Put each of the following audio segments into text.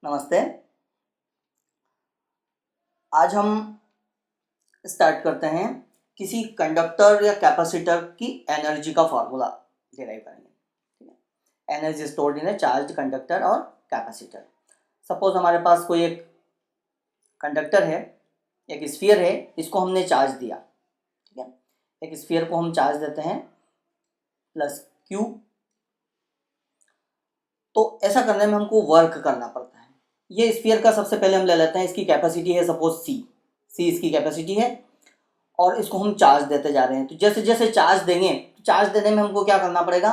नमस्ते। आज हम स्टार्ट करते हैं किसी कंडक्टर या कैपेसिटर की एनर्जी का फार्मूला डिराइव करेंगे। ठीक है, energy stored in A charge conductor और कैपेसिटर। सपोज हमारे पास कोई एक कंडक्टर है, एक स्फीयर है, इसको हमने चार्ज दिया। ठीक है, एक स्फीयर को हम चार्ज देते हैं प्लस क्यू। तो ऐसा करने में हमको वर्क करना पड़ता है। ये स्फीयर का सबसे पहले हम ले लेते हैं, इसकी कैपेसिटी है सपोज सी इसकी कैपेसिटी है और इसको हम चार्ज देते जा रहे हैं। तो जैसे जैसे चार्ज देंगे, चार्ज देने में हमको क्या करना पड़ेगा,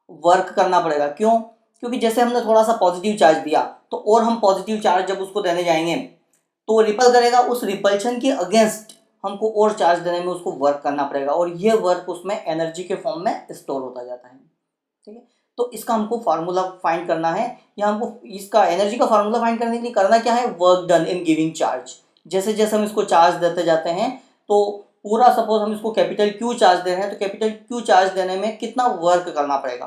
वर्क करना पड़ेगा। क्यों? क्योंकि जैसे हमने थोड़ा सा पॉजिटिव चार्ज दिया तो और हम पॉजिटिव चार्ज जब उसको देने जाएंगे तो रिपल करेगा, उस रिपल्शन के अगेंस्ट हमको और चार्ज देने में उसको वर्क करना पड़ेगा और ये वर्क उसमें एनर्जी के फॉर्म में स्टोर होता जाता है। ठीक है, तो इसका हमको फार्मूला फाइंड करना है, या हमको इसका एनर्जी का फार्मूला फाइंड करने के लिए करना क्या है, work done in giving charge. जैसे जैसे हम इसको चार्ज देते जाते हैं तो पूरा सपोज हम इसको कैपिटल क्यू चार्ज दे रहे हैं तो कैपिटल क्यू चार्ज देने में कितना वर्क करना पड़ेगा।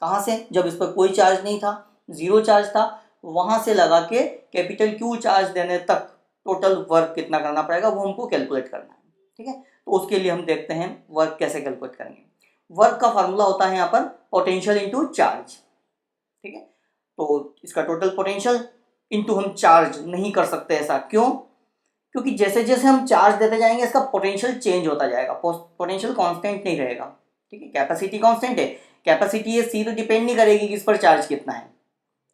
कहाँ से? जब इस पर कोई चार्ज नहीं था, जीरो चार्ज था, वहाँ से लगा के कैपिटल क्यू चार्ज देने तक टोटल वर्क कितना करना पड़ेगा वो हमको कैलकुलेट करना है। ठीक है, तो उसके लिए हम देखते हैं वर्क कैसे कैलकुलेट करेंगे। वर्क का फार्मूला होता है यहाँ पर पोटेंशियल इनटू चार्ज। ठीक है, तो इसका टोटल पोटेंशियल इनटू हम चार्ज नहीं कर सकते। ऐसा क्यों? क्योंकि जैसे जैसे हम चार्ज देते जाएंगे इसका पोटेंशियल चेंज होता जाएगा, पोटेंशियल कांस्टेंट नहीं रहेगा। ठीक है, कैपेसिटी कांस्टेंट है, कैपेसिटी ये सी तो डिपेंड नहीं करेगी कि इस पर चार्ज कितना है।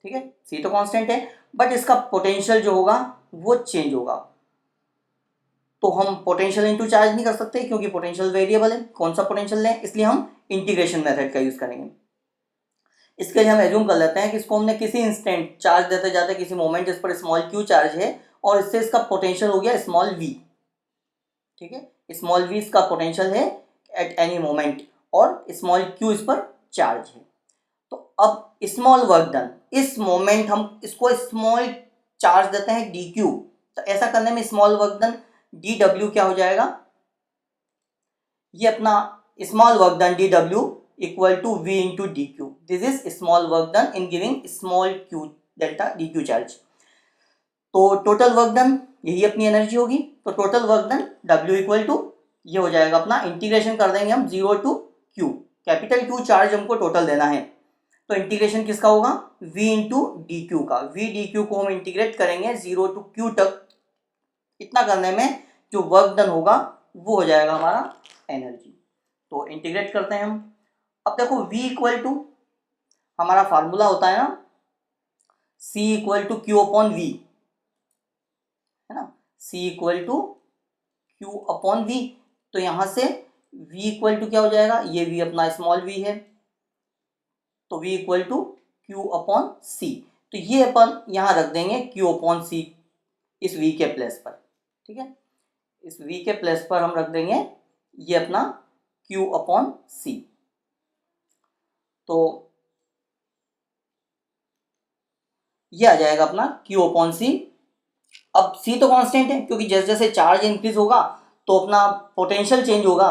ठीक है, सी तो कांस्टेंट है, बट इसका पोटेंशियल जो होगा वो चेंज होगा। तो हम पोटेंशियल इनटू चार्ज नहीं कर सकते क्योंकि पोटेंशियल वेरिएबल है। कौन सा पोटेंशियल लें, इसलिए हम इंटीग्रेशन मेथड का यूज करेंगे। इसके लिए हम एज्यूम कर लेते हैं कि इसको हमने किसी इंस्टेंट चार्ज देते जाते किसी मोमेंट इस पर स्मॉल क्यू चार्ज है और इससे इसका पोटेंशियल हो गया स्मॉल वी। ठीक है, स्मॉल वी इसका पोटेंशियल है एट एनी मोमेंट और स्मॉल क्यू इस पर चार्ज है। तो अब स्मॉल वर्क डन, इस मोमेंट हम इसको स्मॉल चार्ज देते हैं डी क्यू, तो ऐसा करने में small work done D W क्या हो जाएगा, ये अपना small work done D W equal to V into D Q. This is small work done in giving small Q delta D Q charge. तो टोटल वर्क डन यही अपनी energy होगी। तो total work done W equal to ये हो जाएगा अपना, integration कर देंगे हम zero to Q, capital Q charge हमको टोटल देना है तो इंटीग्रेशन किसका होगा, v इंटू डी क्यू का। v डी क्यू को हम इंटीग्रेट करेंगे जीरो टू क्यू तक। इतना करने में जो वर्क डन होगा वो हो जाएगा हमारा एनर्जी। तो इंटीग्रेट करते हैं हम। अब देखो v इक्वल टू हमारा फार्मूला होता है ना, c equal to Q upon V, है ना, c equal to Q upon V. तो यहां से v इक्वल टू क्या हो जाएगा, ये v अपना स्मॉल v है तो v equal to Q upon C. तो ये अपन यहां रख देंगे क्यू अपॉन सी इस v के प्लेस पर। ठीक है, इस v के प्लेस पर हम रख देंगे ये अपना q अपॉन सी। तो ये आ जाएगा अपना q अपॉन सी। अब c तो कांस्टेंट है क्योंकि जैसे जैसे चार्ज इंक्रीज होगा तो अपना पोटेंशियल चेंज होगा,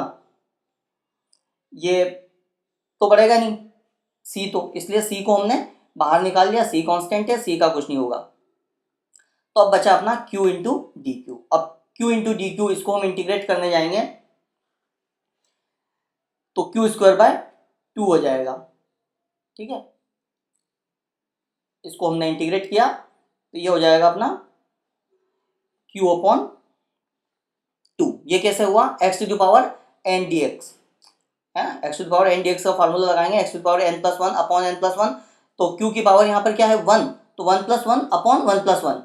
ये तो बढ़ेगा नहीं c, तो इसलिए c को हमने बाहर निकाल लिया, c कांस्टेंट है, c का कुछ नहीं होगा। तो अब बचा अपना q इंटू डी क्यू। अब q इंटू डी क्यू इसको हम इंटीग्रेट करने जाएंगे तो क्यू स्क्वायर बाय टू हो जाएगा। ठीक है, इसको हमने इंटीग्रेट किया तो ये हो जाएगा अपना q अपॉन टू। ये कैसे हुआ, x to the power n dx है ना, x to the power n dx का फार्मूला लगाएंगे, x to the power n plus one upon n plus one. तो q की पावर यहाँ पर क्या है, वन, तो one plus one upon one plus one.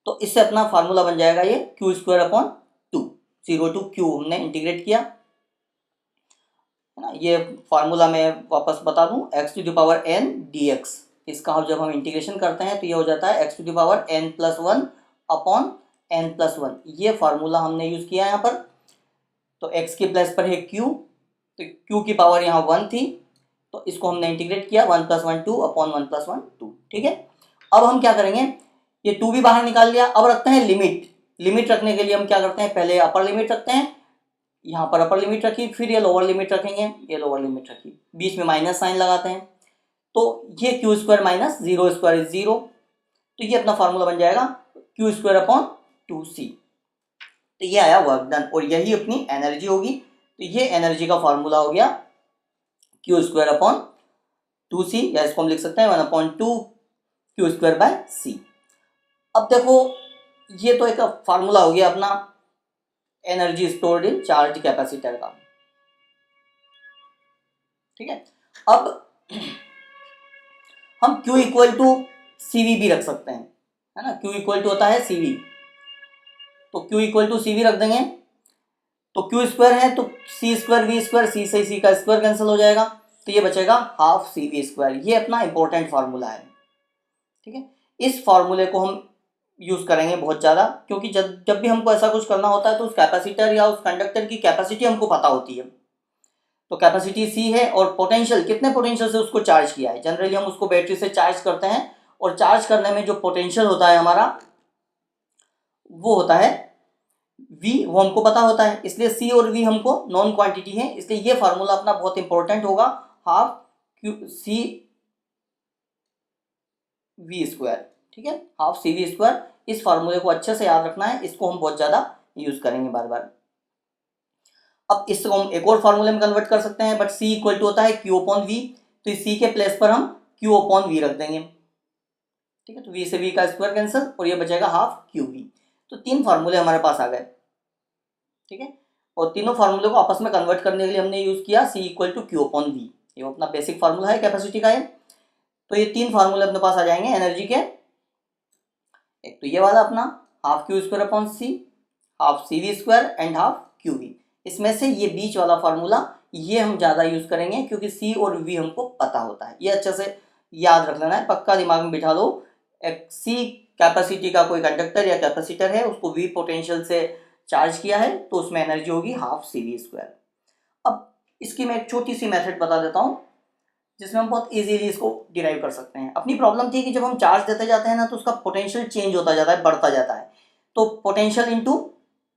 तो इससे अपना फार्मूला बन जाएगा ये Q square upon two, zero to Q हमने इंटीग्रेट किया है ना। ये फार्मूला मैं वापस बता दूं, x to the power n dx, इसका जब हम इंटीग्रेशन करते हैं तो ये हो जाता है x to the power n plus one upon n plus one. ये फार्मूला हमने यूज किया यहाँ पर। तो x के प्लेस पर है q, तो q की पावर यहाँ वन थी तो इसको हमने इंटीग्रेट किया, one plus one two upon one plus one two. ठीक है, अब हम क्या करेंगे, ये टू भी बाहर निकाल लिया। अब रखते हैं लिमिट। लिमिट रखने के लिए हम क्या करते हैं, पहले अपर लिमिट रखते हैं, यहाँ पर अपर लिमिट रखी, फिर ये लोअर लिमिट रखेंगे, ये लोअर लिमिट रखी, बीच में माइनस साइन लगाते हैं। तो ये Q square minus zero square is zero, तो ये अपना फार्मूला बन जाएगा क्यू स्क्वायर अपॉन 2c। तो ये आया वर्क डन और यही अपनी एनर्जी होगी। तो ये एनर्जी का फार्मूला हो गया क्यू स्क्वायर अपॉन 2c, या इसको हम लिख सकते हैं 1/2 क्यू स्क्वायर बाय सी। अब देखो ये तो एक फार्मूला हो गया अपना energy stored in charge capacitor का, ठीक है। अब हम Q इक्वल टू CV भी रख सकते हैं, है ना। Q इक्वल टू होता है CV, तो Q इक्वल टू CV रख देंगे। तो Q स्क्वायर है तो C square V square, C से C का स्क्वायर कैंसिल हो जाएगा, तो ये बचेगा हाफ CV स्क्वायर। ये अपना इंपॉर्टेंट फार्मूला है, ठीक है। इस फार्मूले को हम यूज़ करेंगे बहुत ज़्यादा, क्योंकि जब भी हमको ऐसा कुछ करना होता है तो उस कैपेसिटर या उस कंडक्टर की कैपेसिटी हमको पता होती है। तो कैपेसिटी C है और पोटेंशियल, कितने पोटेंशियल से उसको चार्ज किया है। जनरली हम उसको बैटरी से चार्ज करते हैं और चार्ज करने में जो पोटेंशियल होता है हमारा वो होता है V, वो हमको पता होता है। इसलिए C और V हमको नॉन क्वांटिटी है, इसलिए ये फार्मूला अपना बहुत इंपॉर्टेंट होगा, half Q C V square, ठीक है, हाफ सी वी स्क्वायर। इस फार्मूले को अच्छे से याद रखना है, इसको हम बहुत ज़्यादा यूज़ करेंगे बार बार। अब इसको हम एक और फार्मूले में कन्वर्ट कर सकते हैं, बट C इक्वल टू होता है Q अपॉन V, तो इस C के प्लेस पर हम Q अपॉन V रख देंगे, ठीक है। तो V से V का स्क्वायर कैंसिल और ये बचेगा हाफ QV। तो तीन फार्मूले हमारे पास आ गए, ठीक है। और तीनों फार्मूले को आपस में कन्वर्ट करने के लिए हमने यूज़ किया C equal to Q upon V, ये अपना बेसिक फार्मूला है कैपेसिटी का है। तो ये तीन फार्मूले अपने पास आ जाएंगे एनर्जी के। एक तो ये वाला अपना half Q square upon C, half C V square and half Q V. इसमें से ये बीच वाला फार्मूला ये हम ज़्यादा यूज़ करेंगे, क्योंकि सी और वी हमको पता होता है। ये अच्छे से याद रख लेना है, पक्का दिमाग में बिठा लो। एक सी कैपेसिटी का कोई कंडक्टर या कैपेसिटर है, उसको वी पोटेंशियल से चार्ज किया है, तो उसमें एनर्जी होगी हाफ सी वी स्क्वायर। अब इसकी मैं एक छोटी सी मेथड बता देता हूँ जिसमें हम बहुत इजीली इसको डिराइव कर सकते हैं। अपनी प्रॉब्लम थी कि जब हम चार्ज देते जाते हैं ना, तो उसका पोटेंशियल चेंज होता जाता है, बढ़ता जाता है। तो potential into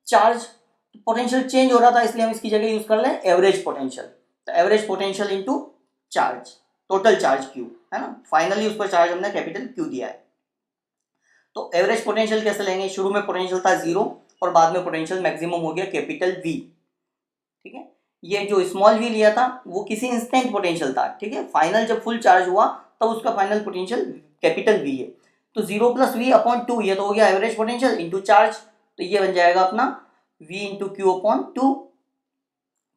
charge, potential change हो रहा था, इसलिए हम इसकी जगह यूज कर लें एवरेज पोटेंशियल। तो average potential into charge, total charge Q, है ना। फाइनली उस पर चार्ज हमने कैपिटल क्यू दिया है। तो एवरेज पोटेंशियल कैसे लेंगे, शुरू में पोटेंशियल था 0 और बाद में पोटेंशियल मैक्सिमम हो गया कैपिटल V, ठीक है। ये जो स्मॉल v लिया था वो किसी इंस्टेंट पोटेंशियल था, ठीक है। फाइनल जब फुल चार्ज हुआ तब उसका फाइनल पोटेंशियल कैपिटल V है। तो 0 + v अपॉन 2, ये तो हो गया एवरेज पोटेंशियल इनटू चार्ज, तो ये बन जाएगा अपना v इंटू क्यू अपॉन 2,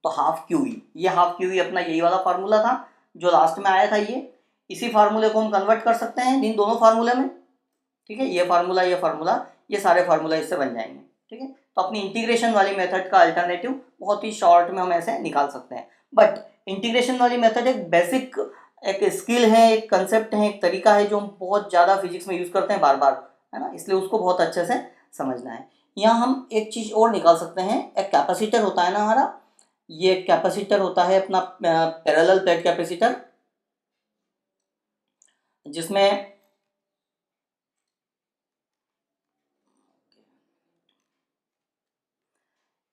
तो हाफ क्यू वी। ये हाफ क्यू वी अपना यही वाला फार्मूला था जो लास्ट में आया था। ये इसी फार्मूले को हम कन्वर्ट कर सकते हैं इन दोनों फार्मूले में, ठीक है। ये फार्मूला ये सारे फार्मूला इससे बन जाएंगे, ठीक है। तो अपनी इंटीग्रेशन वाली मेथड का अल्टरनेटिव बहुत ही शॉर्ट में हम ऐसे निकाल सकते हैं। बट इंटीग्रेशन वाली मेथड एक बेसिक, एक स्किल है, एक कंसेप्ट है, एक तरीका है जो हम बहुत ज़्यादा फिजिक्स में यूज़ करते हैं बार बार, है ना। इसलिए उसको बहुत अच्छे से समझना है। यहाँ हम एक चीज़ और निकाल सकते हैं, एक कैपेसिटर होता है ना हमारा, ये कैपेसिटर होता है अपना पैरेलल प्लेट कैपेसिटर, जिसमें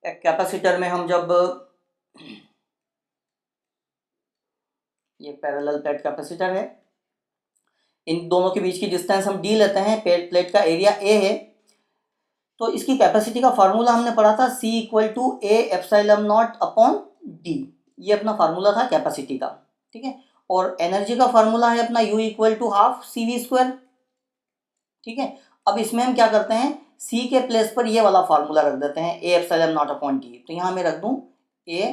एक कैपेसिटर में हम जब ये पैरेलल प्लेट कैपेसिटर है, इन दोनों के बीच की डिस्टेंस हम d लेते हैं, प्लेट का एरिया a है। तो इसकी कैपेसिटी का फार्मूला हमने पढ़ा था C equal to A epsilon not upon D, ये अपना फार्मूला था कैपेसिटी का, ठीक है। और एनर्जी का फार्मूला है अपना U equal to half C V square, ठीक है। अब इसमें हम क्या करते हैं, C के प्लेस पर ये वाला फार्मूला रख देते हैं A epsilon not upon D। तो यहाँ मैं रख दूँ A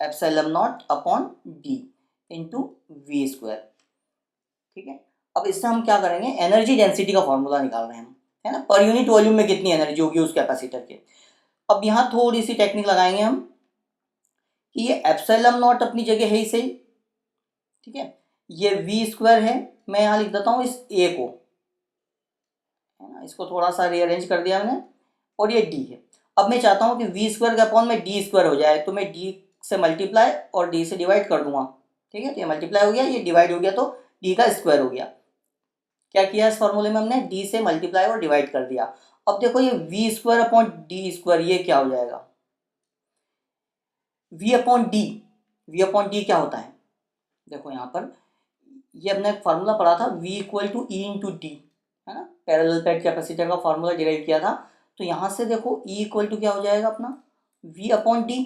epsilon not upon D into V square, ठीक है। अब इससे हम क्या करेंगे, एनर्जी डेंसिटी का फॉर्मूला निकाल रहे हैं हम, है ना, पर यूनिट वॉल्यूम में कितनी एनर्जी होगी उस कैपेसिटर के। अब यहाँ थोड़ी सी टेक्निक लगाएंगे हम कि ये एप्सिलॉन नॉट अपनी जगह है ही सही, ठीक है। ये वी स्क्वायर है, मैं यहाँ लिख देता हूँ इस ए को, है ना, इसको थोड़ा सा रीअरेंज कर दिया मैंने, और ये डी है। अब मैं चाहता हूँ कि वी स्क्वायर का अपॉन में डी स्क्वायर हो जाए, तो मैं डी से मल्टीप्लाई और डी से डिवाइड कर दूंगा, ठीक है। तो ये मल्टीप्लाई हो गया, ये डिवाइड हो गया, तो डी का स्क्वायर हो गया। क्या किया इस फॉर्मूले में हमने, डी से मल्टीप्लाई और डिवाइड कर दिया। अब देखो ये V square upon D square, ये क्या हो जाएगा, वी अपॉन डी क्या होता है, देखो यहाँ पर ये हमने एक फार्मूला पढ़ा था V equal to E into D, है ना, पैरेलल प्लेट कैपेसिटर का फार्मूला डिराइव किया था। तो यहाँ से देखो E इक्वल टू क्या हो जाएगा अपना V अपॉन डी,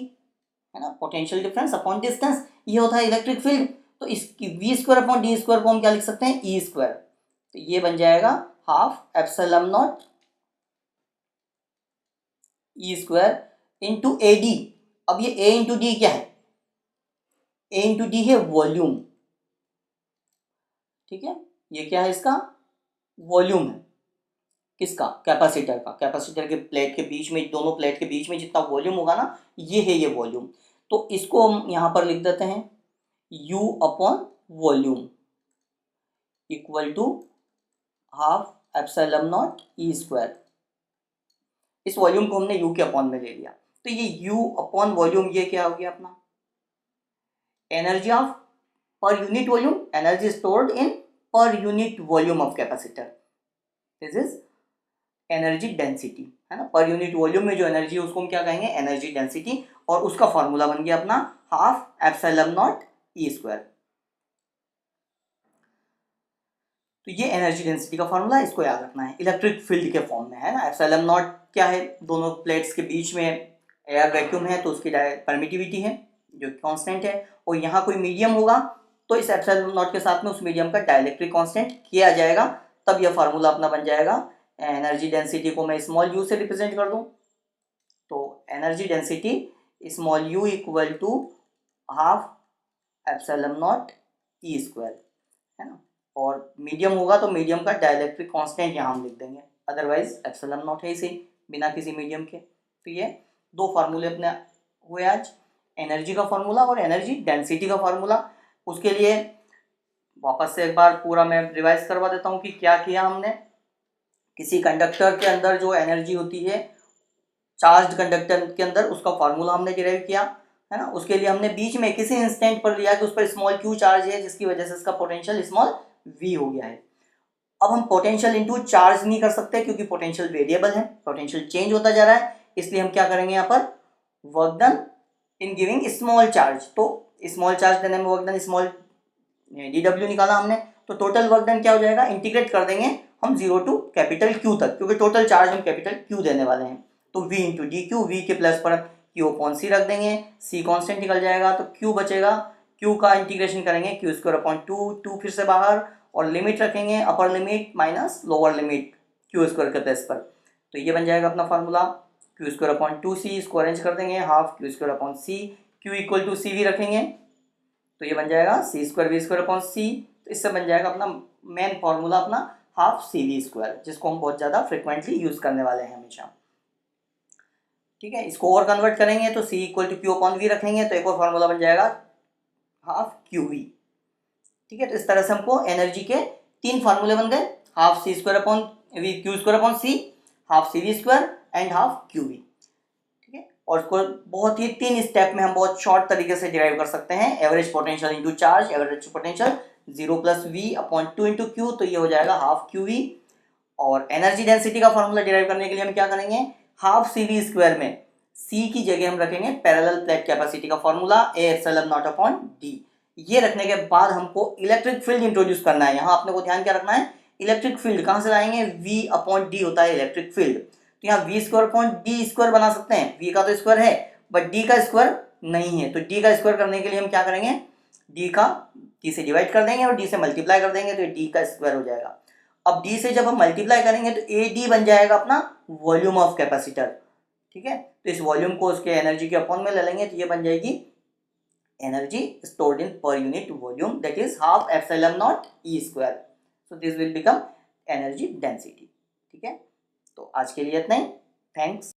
है ना, पोटेंशियल डिफरेंस अपॉन डिस्टेंस, ये होता है इलेक्ट्रिक फील्ड। तो इसकी V square upon D square को हम क्या लिख सकते हैं, ई स्क्वायर। तो ये बन जाएगा half epsilon naught E square into A D. अब ये ए इंटू डी क्या है, ए इंटू डी है वॉल्यूम, ठीक है, ये क्या है इसका वॉल्यूम है, किसका, कैपेसिटर का। कैपेसिटर के प्लेट के बीच में, दोनों प्लेट के बीच में जितना वॉल्यूम होगा ना, ये है ये वॉल्यूम। तो इसको हम यहाँ पर लिख देते हैं U upon volume equal to half epsilon naught E square. इस वॉल्यूम को हमने U के अपॉन में ले लिया। तो ये U अपॉन वॉल्यूम, ये क्या हो गया अपना energy of per unit volume, energy stored in per unit volume of capacitor, this is energy density, है ना। पर यूनिट वॉल्यूम में जो एनर्जी है उसको हम क्या कहेंगे, एनर्जी डेंसिटी। और उसका फॉर्मूला बन गया अपना half epsilon naught E square. तो ये एनर्जी डेंसिटी का फॉर्मूला, इसको याद रखना है इलेक्ट्रिक फील्ड के फॉर्म में, है ना। एप्सिलॉन नॉट क्या है, दोनों प्लेट्स के बीच में एयर वैक्यूम है तो उसकी परमिटिविटी है जो कांस्टेंट है, और यहाँ कोई मीडियम होगा तो इस एप्सिलॉन नॉट के साथ में उस मीडियम का डाइलेक्ट्रिक कांस्टेंट किया जाएगा, तब यह फार्मूला अपना बन जाएगा। एनर्जी डेंसिटी को मैं स्मॉल यू से रिप्रेजेंट कर दूं, तो energy density small u equal to half epsilon naught E square, है ना। और मीडियम होगा तो मीडियम का डाइलेक्ट्रिक कांस्टेंट यहाँ हम लिख देंगे, अदरवाइज एप्सिलॉन नॉट है इसे बिना किसी मीडियम के। तो ये दो फार्मूले अपने हुए आज, एनर्जी का फार्मूला और एनर्जी डेंसिटी का फार्मूला। उसके लिए वापस से एक बार पूरा मैं रिवाइज करवा देता हूँ कि क्या किया हमने। किसी कंडक्टर के अंदर जो एनर्जी होती है चार्ज्ड कंडक्टर के अंदर, उसका फार्मूला हमने डिराइव किया, है ना। उसके लिए हमने बीच में किसी इंस्टेंट पर लिया कि उस पर स्मॉल क्यू चार्ज है, जिसकी वजह से इसका पोटेंशियल स्मॉल v हो गया है। अब हम पोटेंशियल इनटू चार्ज नहीं कर सकते क्योंकि पोटेंशियल वेरिएबल है, पोटेंशियल चेंज होता जा रहा है, इसलिए हम क्या करेंगे यहाँ पर work done in giving small charge. तो स्मॉल चार्ज देने में वर्क डन स्मॉल dw निकाला हमने, तो टोटल वर्क डन क्या हो जाएगा, इंटीग्रेट कर देंगे हम 0 टू कैपिटल Q तक, क्योंकि टोटल चार्ज हम कैपिटल Q देने वाले हैं। तो v into D Q, V के प्लस पर Q अपॉन सी रख देंगे, C कांस्टेंट निकल जाएगा तो Q बचेगा, Q का इंटीग्रेशन करेंगे Q स्क्वायर अपॉन 2 फिर से बाहर, और लिमिट रखेंगे upper limit minus lower limit Q square के प्लस पर। तो ये बन जाएगा अपना formula Q square upon 2C, इसको अरेंज कर देंगे half Q square upon C, Q equal to CV रखेंगे तो ये बन जाएगा C square V square upon C। तो इससे बन जाएगा अपना मेन फार्मूला अपना हाफ CV स्क्वायर, जिसको हम बहुत ज़्यादा फ्रिक्वेंटली यूज़ करने वाले हैं हमेशा, ठीक है। इसको और कन्वर्ट करेंगे तो C equal to Q upon V रखेंगे तो एक और फार्मूला बन जाएगा हाफ QV, ठीक है। तो इस तरह से हमको एनर्जी के 3 फार्मूले बन गए, half C square upon V Q square upon C, half CV square and half QV, ठीक है। और इसको बहुत ही 3 स्टेप में हम बहुत शॉर्ट तरीके से डिराइव कर सकते हैं। Average potential into charge, average potential 0 plus V upon 2 into Q, तो ये हो जाएगा हाफ QV। और एनर्जी डेंसिटी का फॉर्मूला डिराइव करने के लिए हम क्या करेंगे, हाफ CV स्क्वायर में C की जगह हम रखेंगे पैरेलल प्लेट कैपेसिटी का formula A epsilon not upon D। ये रखने के बाद हमको इलेक्ट्रिक फील्ड इंट्रोड्यूस करना है। यहाँ आपने को ध्यान क्या रखना है, इलेक्ट्रिक फील्ड कहाँ से लाएंगे, V अपॉन डी होता है इलेक्ट्रिक फील्ड। तो यहाँ V square upon D square बना सकते हैं, V का तो स्क्वायर है बट D का स्क्वायर नहीं है, तो D का स्क्वायर करने के लिए हम क्या करेंगे, D से डिवाइड कर देंगे और D से मल्टीप्लाई कर देंगे तो ये D का स्क्वायर हो जाएगा। अब D से जब हम मल्टीप्लाई करेंगे तो AD बन जाएगा अपना वॉल्यूम ऑफ कैपेसिटर, ठीक है। तो इस वॉल्यूम को उसके एनर्जी के अपॉन में ले लेंगे तो ये बन जाएगी energy stored in per unit volume, that is half epsilon naught E square. So this will become energy density, ठीक है। तो आज के लिए इतना ही, थैंक्स।